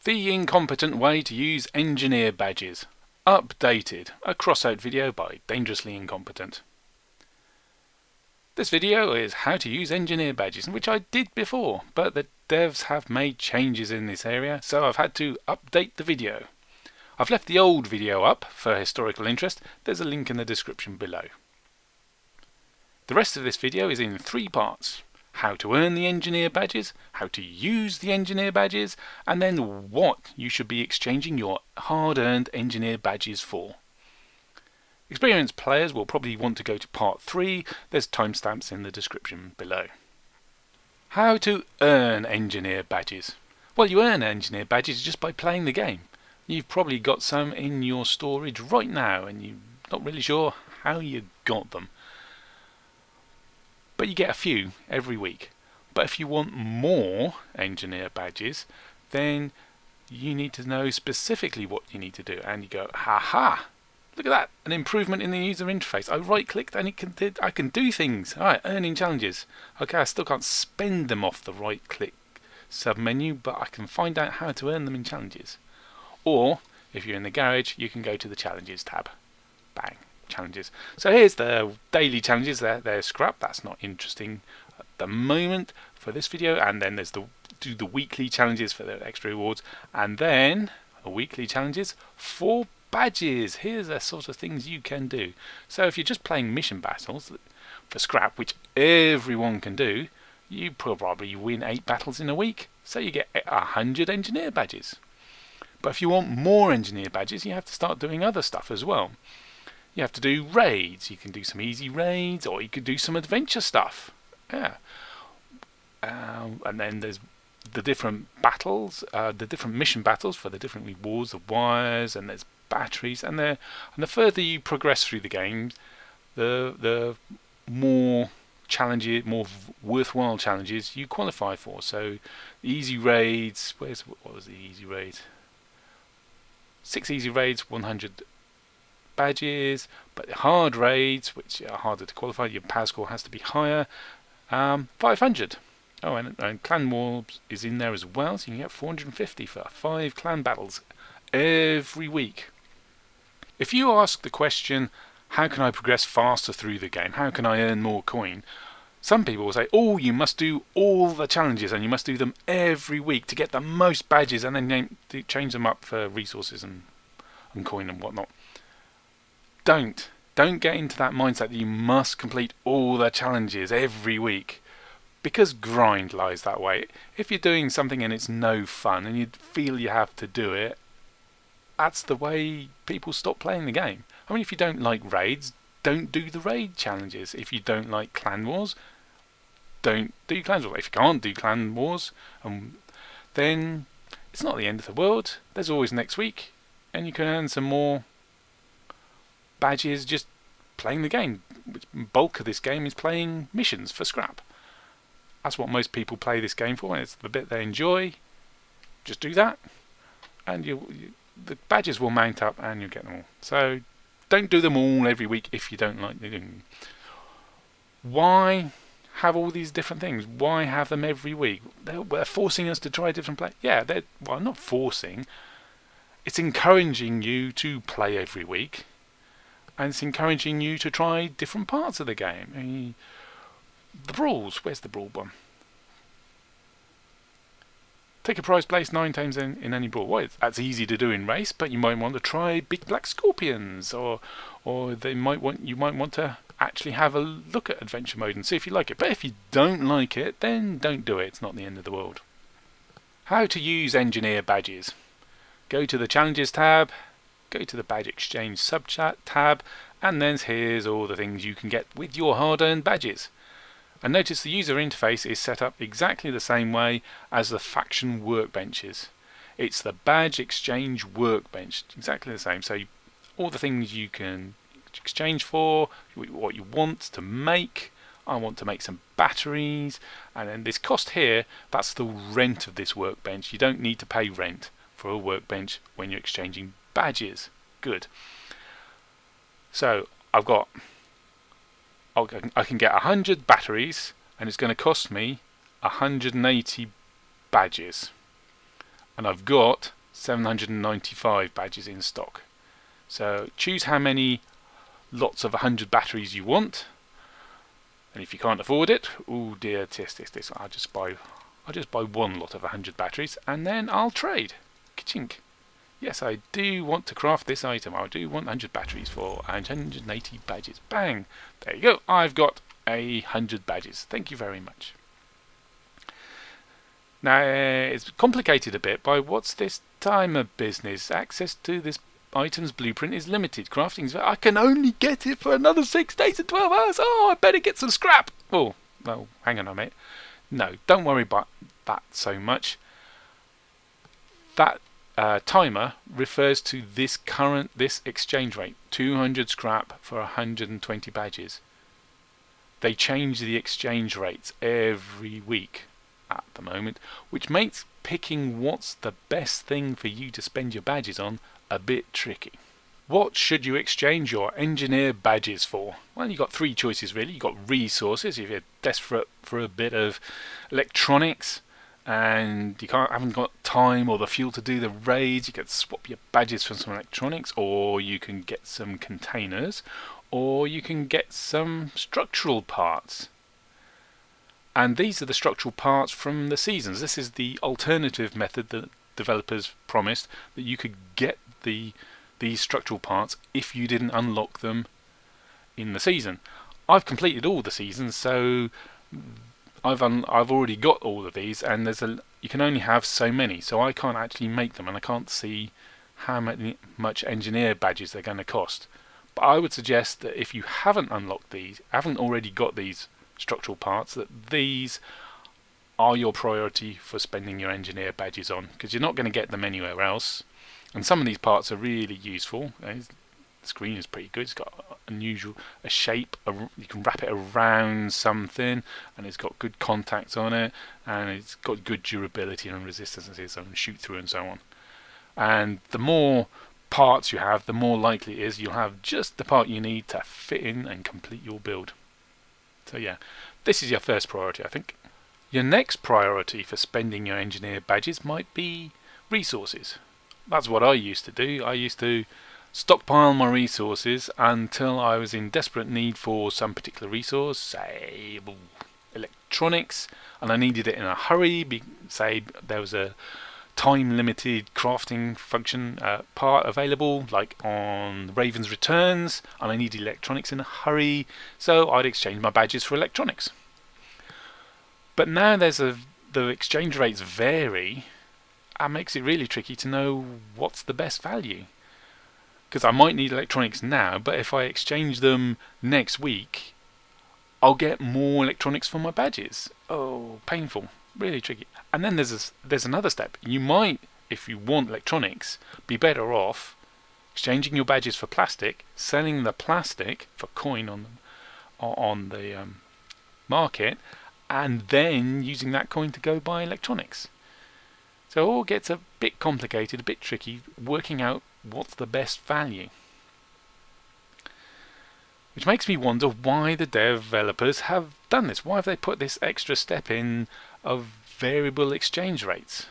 The Incompetent Way to Use Engineer Badges. Updated. A Crossout video by Dangerously Incompetent. This video is how to use engineer badges, which I did before, but the devs have made changes in this area, so I've had to update the video. I've left the old video up for historical interest. There's a link in the description below. The rest of this video is in 3 parts. How to earn the engineer badges, how to use the engineer badges, and then what you should be exchanging your hard-earned engineer badges for. Experienced players will probably want to go to part 3, there's timestamps in the description below. How to earn engineer badges. Well, you earn engineer badges just by playing the game. You've probably got some in your storage right now and you're not really sure how you got them. But you get a few every week. But if you want more engineer badges, then you need to know specifically what you need to do. And you go, ha! Look at that, an improvement in the user interface. I right-clicked and I can do things. Alright, earning challenges. Okay, I still can't spend them off the right-click sub-menu, but I can find out how to earn them in challenges. Or, if you're in the garage, you can go to the challenges tab. Bang. Challenges. So here's the daily challenges. They're scrap. That's not interesting at the moment for this video. And then there's the weekly challenges for the extra rewards, and then the weekly challenges for badges. Here's the sort of things you can do. So if you're just playing mission battles for scrap, which everyone can do, you probably win 8 battles in a week. So you get 100 engineer badges. But if you want more engineer badges, you have to start doing other stuff as well. You have to do raids. You can do some easy raids, or you could do some adventure stuff. Yeah. And then there's the different battles, the different mission battles for the different rewards, the wires, and there's batteries. And the further you progress through the game, the more challenges, more worthwhile challenges you qualify for. So the easy raids. What was the easy raid? 6 easy raids, 100 badges, but the hard raids, which are harder to qualify, your power score has to be higher, 500. Oh, and clan wars is in there as well, so you can get 450 for 5 clan battles every week. If you ask the question, how can I progress faster through the game, how can I earn more coin, some people will say, oh, you must do all the challenges and you must do them every week to get the most badges, and then change them up for resources and coin and whatnot. Don't get into that mindset that you must complete all the challenges every week, because grind lies that way. If you're doing something and it's no fun and you feel you have to do it, that's the way people stop playing the game. I mean, if you don't like raids, don't do the raid challenges. If you don't like clan wars, don't do clan wars. If you can't do clan wars, then it's not the end of the world. There's always next week, and you can earn some more badges just playing the game. The bulk of this game is playing missions for scrap. That's what most people play this game for, and it's the bit they enjoy. Just do that, and the badges will mount up and you'll get them all. So don't do them all every week if you don't like doing them. Why have all these different things? Why have them every week? They're forcing us to try different play. Yeah, well, not forcing. It's encouraging you to play every week, and it's encouraging you to try different parts of the game. The brawls. Where's the brawl one? Take a prize place 9 times in any brawl. Well, that's easy to do in race, but you might want to try big black scorpions, or you might want to actually have a look at adventure mode and see if you like it. But if you don't like it, then don't do it. It's not the end of the world. How to use engineer badges. Go to the challenges tab, go to the badge exchange subchat tab, and then here's all the things you can get with your hard-earned badges. And notice the user interface is set up exactly the same way as the faction workbenches. It's the badge exchange workbench, exactly the same. So all the things you can exchange for, what you want to make. I want to make some batteries, and then this cost here, that's the rent of this workbench. You don't need to pay rent for a workbench when you're exchanging badges. Good. So I can get 100 batteries, and it's going to cost me 180 badges. and I've got 795 badges in stock. So choose how many lots of 100 batteries you want, and if you can't afford it, oh dear, this, I'll just buy one lot of 100 batteries, and then I'll trade. Ka-chink. Yes, I do want to craft this item. I do want 100 batteries for 180 badges. Bang! There you go. I've got 100 badges. Thank you very much. Now, it's complicated a bit by what's this timer business. Access to this item's blueprint is limited. Crafting's... I can only get it for another 6 days and 12 hours. Oh, I better get some scrap. Oh, well, hang on a minute. No, don't worry about that so much. That timer refers to this exchange rate, 200 scrap for 120 badges. They change the exchange rates every week at the moment, which makes picking what's the best thing for you to spend your badges on a bit tricky. What should you exchange your engineer badges for? Well, you've got 3 choices really. You've got resources if you're desperate for a bit of electronics and you haven't got time or the fuel to do the raids. You can swap your badges for some electronics, or you can get some containers, or you can get some structural parts. And these are the structural parts from the seasons. This is the alternative method that developers promised, that you could get these structural parts if you didn't unlock them in the season. I've completed all the seasons, so I've already got all of these, and you can only have so many, so I can't actually make them, and I can't see how much engineer badges they're going to cost. But I would suggest that if you haven't unlocked these, haven't already got these structural parts, that these are your priority for spending your engineer badges on, because you're not going to get them anywhere else. And some of these parts are really useful. The screen is pretty good. It's got a shape. You can wrap it around something, and it's got good contacts on it, and it's got good durability and resistance and shoot through and so on. And the more parts you have, the more likely it is you'll have just the part you need to fit in and complete your build. So yeah, this is your first priority, I think. Your next priority for spending your engineer badges might be resources. That's what I used to do. I used to stockpile my resources until I was in desperate need for some particular resource, say electronics, and I needed it in a hurry. Say there was a time-limited crafting function part available, like on Raven's Returns, and I needed electronics in a hurry, so I'd exchange my badges for electronics. But now the exchange rates vary, and makes it really tricky to know what's the best value. Because I might need electronics now, but if I exchange them next week, I'll get more electronics for my badges. Oh, painful. Really tricky. And then there's another step. You might, if you want electronics, be better off exchanging your badges for plastic, selling the plastic for coin on the market, and then using that coin to go buy electronics. So it all gets a bit complicated, a bit tricky, working out what's the best value. Which makes me wonder why the developers have done this. Why have they put this extra step in of variable exchange rates?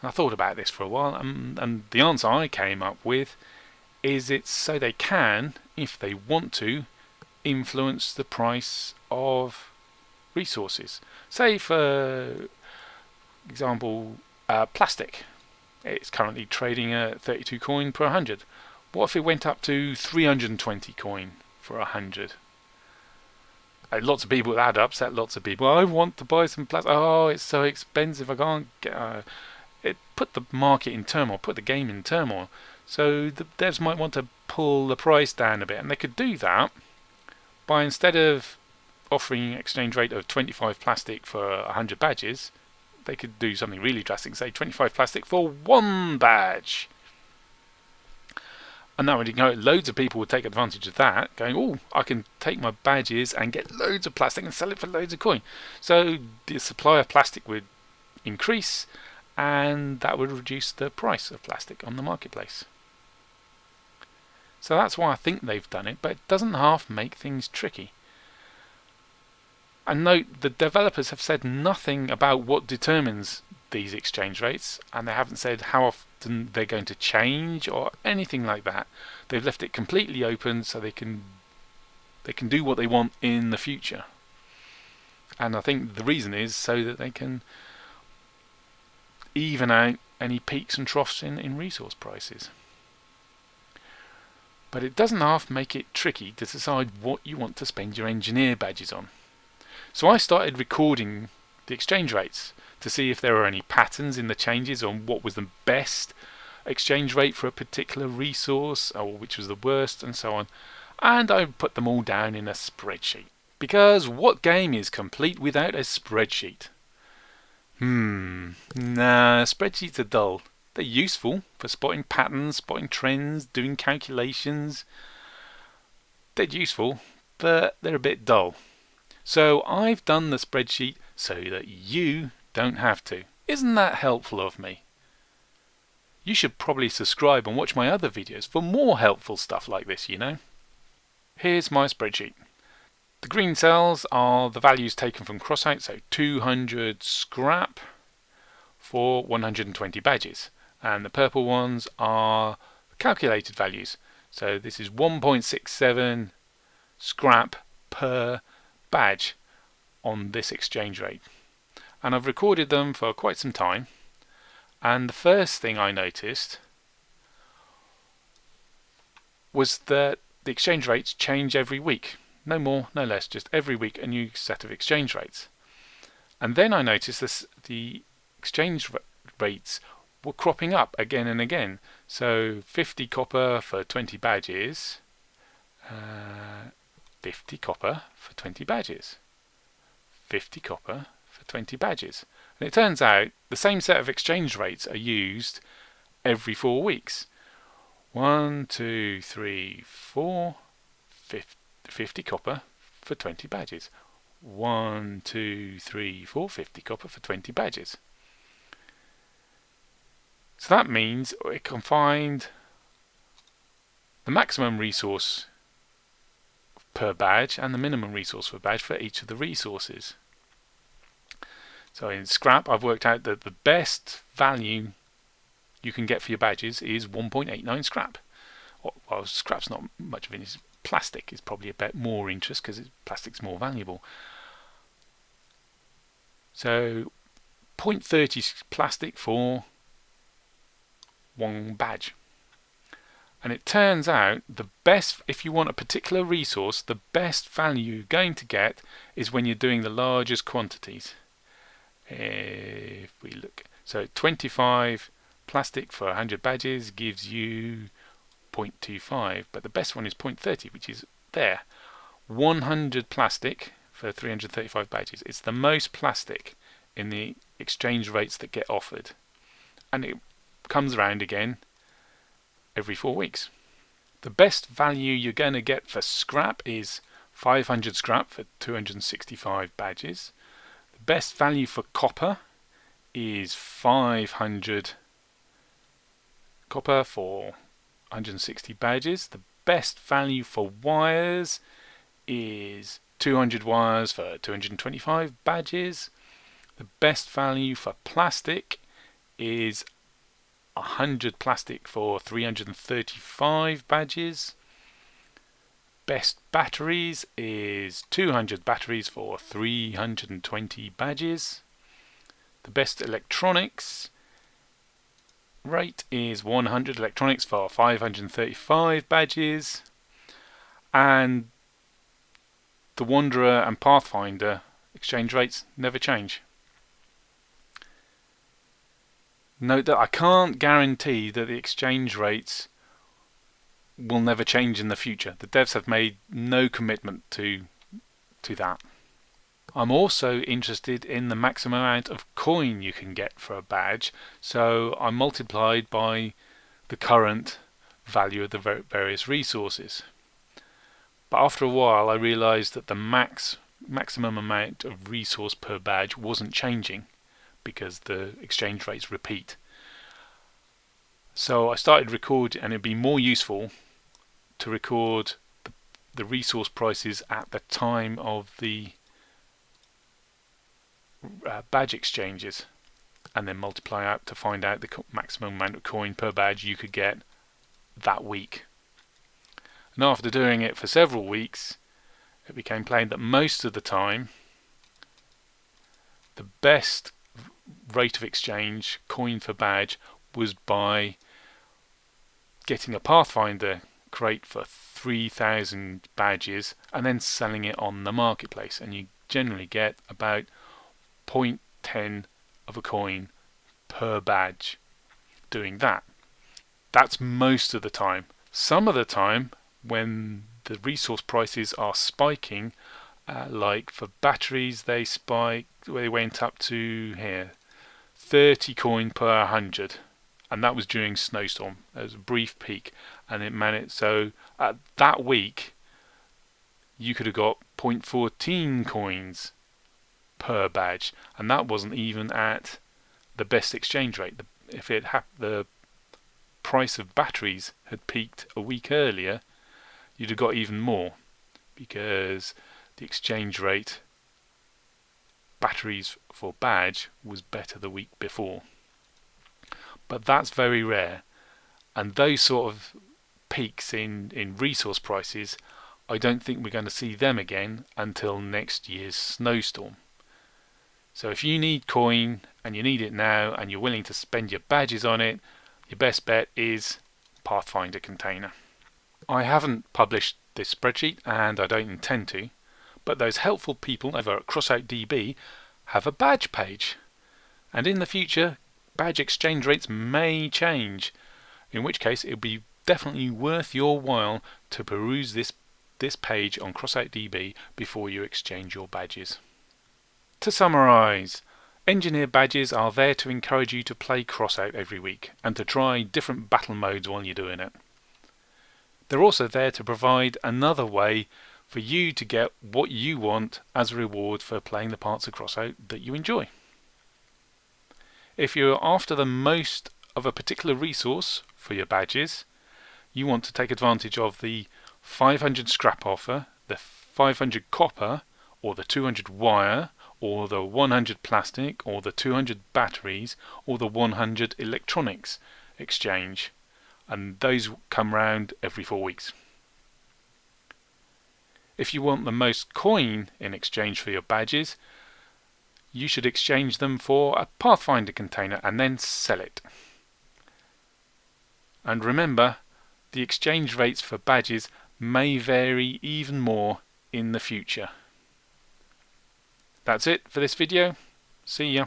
I thought about this for a while, and the answer I came up with is it's so they can, if they want to, influence the price of resources. Say, for example, plastic. It's currently trading at 32 coin per 100. What if it went up to 320 coin for 100? Lots of people, that upset lots of people. I want to buy some plastic. Oh, it's so expensive. I can't get. It put the market in turmoil, put the game in turmoil. So the devs might want to pull the price down a bit, and they could do that by, instead of offering an exchange rate of 25 plastic for 100 badges, they could do something really drastic, say 25 plastic for 1 badge. And that would, loads of people would take advantage of that, going, oh, I can take my badges and get loads of plastic and sell it for loads of coin. So the supply of plastic would increase, and that would reduce the price of plastic on the marketplace. So that's why I think they've done it, but it doesn't half make things tricky. And note, the developers have said nothing about what determines these exchange rates, and they haven't said how often they're going to change or anything like that. They've left it completely open so they can do what they want in the future. And I think the reason is so that they can even out any peaks and troughs in resource prices. But it doesn't half make it tricky to decide what you want to spend your engineer badges on. So I started recording the exchange rates to see if there were any patterns in the changes on what was the best exchange rate for a particular resource or which was the worst and so on. And I put them all down in a spreadsheet. Because what game is complete without a spreadsheet? Nah, spreadsheets are dull. They're useful for spotting patterns, spotting trends, doing calculations. They're useful, but they're a bit dull. So I've done the spreadsheet so that you don't have to. Isn't that helpful of me? You should probably subscribe and watch my other videos for more helpful stuff like this, you know. Here's my spreadsheet. The green cells are the values taken from Crossout, so 200 scrap for 120 badges. And the purple ones are calculated values. So this is 1.67 scrap per badge on this exchange rate. And I've recorded them for quite some time. And the first thing I noticed was that the exchange rates change every week. No more, no less, just every week a new set of exchange rates. And then I noticed the exchange rates were cropping up again and again. So 50 copper for 20 badges, 50 copper for 20 badges, 50 copper for 20 badges. And it turns out the same set of exchange rates are used every 4 weeks. 1, 2, 3, 4, 50 copper for 20 badges. 1, 2, 3, 4, 50 copper for 20 badges. So that means it can find the maximum resource per badge and the minimum resource per badge for each of the resources. So in scrap, I've worked out that the best value you can get for your badges is 1.89 scrap. Well, scrap's not much of it. Plastic is probably a bit more interest because plastic's more valuable. So 0.30 plastic for one badge. And it turns out the best, if you want a particular resource, the best value you're going to get is when you're doing the largest quantities. If we look, so 25 plastic for 100 badges gives you 0.25, but the best one is 0.30, which is there. 100 plastic for 335 badges. It's the most plastic in the exchange rates that get offered. And it comes around again every 4 weeks. The best value you're going to get for scrap is 500 scrap for 265 badges. The best value for copper is 500 copper for 160 badges. The best value for wires is 200 wires for 225 badges. The best value for plastic is 100 plastic for 335 badges. Best batteries is 200 batteries for 320 badges. The best electronics rate is 100 electronics for 535 badges. And the Wanderer and Pathfinder exchange rates never change. Note that I can't guarantee that the exchange rates will never change in the future. The devs have made no commitment to that. I'm also interested in the maximum amount of coin you can get for a badge, so I multiplied by the current value of the various resources. But after a while I realized that the maximum amount of resource per badge wasn't changing because the exchange rates repeat. So I started recording, and it'd be more useful to record the resource prices at the time of the badge exchanges. and then multiply out to find out the maximum amount of coin per badge you could get that week. And after doing it for several weeks, it became plain that most of the time the best rate of exchange, coin for badge, was by getting a Pathfinder crate for 3,000 badges and then selling it on the marketplace, and you generally get about 0.10 of a coin per badge doing that. That's most of the time. Some of the time, when the resource prices are spiking, like for batteries, they went up to here 30 coin per 100, and that was during snowstorm. There was a brief peak, and it managed. So that week, you could have got 0.14 coins per badge, and that wasn't even at the best exchange rate. If the price of batteries had peaked a week earlier, you'd have got even more, because the exchange rate batteries for badge was better the week before. But that's very rare, and those sort of peaks in resource prices, I don't think we're going to see them again until next year's snowstorm. So if you need coin and you need it now and you're willing to spend your badges on it, your best bet is Pathfinder container. I haven't published this spreadsheet, and I don't intend to, but those helpful people over at Crossout DB have a badge page, and in the future badge exchange rates may change, in which case it would be definitely worth your while to peruse this page on Crossout DB before you exchange your badges. To summarise, Engineer badges are there to encourage you to play Crossout every week and to try different battle modes while you're doing it. They're also there to provide another way for you to get what you want as a reward for playing the parts of Crossout that you enjoy. If you're after the most of a particular resource for your badges, you want to take advantage of the 500 scrap offer, the 500 copper, or the 200 wire, or the 100 plastic, or the 200 batteries, or the 100 electronics exchange, and those come round every 4 weeks. If you want the most coin in exchange for your badges, you should exchange them for a Pathfinder container and then sell it. And remember, the exchange rates for badges may vary even more in the future. That's it for this video. See ya.